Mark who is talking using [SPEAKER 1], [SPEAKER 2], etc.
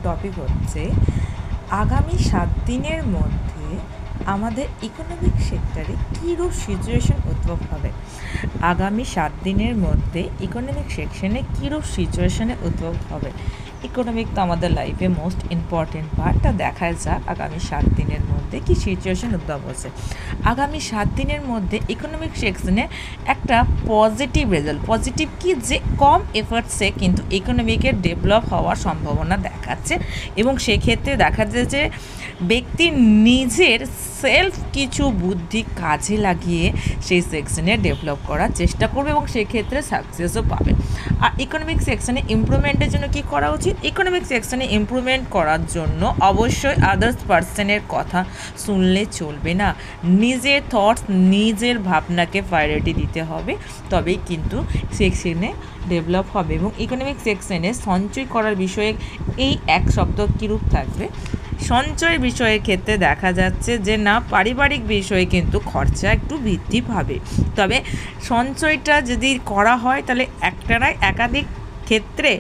[SPEAKER 1] Topic হচ্ছে আগামী 7 দিনের মধ্যে আমাদের ইকোনমিক সেক্টরে কীরূপ সিচুয়েশন উদ্ভব হবে। আগামী 7 দিনের মধ্যে ইকোনমিক সেকশনে কীরূপ সিচুয়েশনে উদ্ভব হবে। ইকোনমিক তো আমাদের লাইফে মোস্ট ইম্পর্টেন্ট পার্টটা দেখা যাক আগামী 7 দিনের মধ্যে কী সিচুয়েশন উদ্ভব হচ্ছে। আগামী 7 দিনের মধ্যে ইকোনমিক সেকশনে একটা পজিটিভ রেজাল্ট, পজিটিভ কি যে কম এফার্টসে কিন্তু ইকোনমিকের ডেভেলপ হওয়ার সম্ভাবনা দেখাচ্ছে এবং সেক্ষেত্রে দেখা যায় যে ব্যক্তি নিজের সেলফ কিছু বুদ্ধি কাজে লাগিয়ে সেই সেকশনে ডেভেলপ করার চেষ্টা করবে এবং সেক্ষেত্রে সাকসেসও পাবে। আর ইকোনমিক সেকশনে ইমপ্রুভমেন্টের জন্য কি করা উচিত? ইকোনমিক সেকশনে ইমপ্রুভমেন্ট করার জন্য অবশ্যই আদার্স পার্সনের কথা শুনলে চলবে না। নিজের থটস, নিজের ভাবনাকে প্রায়োরিটি দিতে হবে, তবেই কিন্তু সেকশনে ডেভেলপ হবে। এবং ইকোনমিক সেকশনে সঞ্চয় করার বিষয়ে এই এক সপ্তাহ কীরূপ থাকবে। সঞ্চয়ের বিষয়ের ক্ষেত্রে দেখা যাচ্ছে যে না, পারিবারিক বিষয়ে কিন্তু খরচা একটু বৃদ্ধি পাবে, তবে সঞ্চয়টা যদি করা হয় তাহলে একটানায় একাধিক ক্ষেত্রে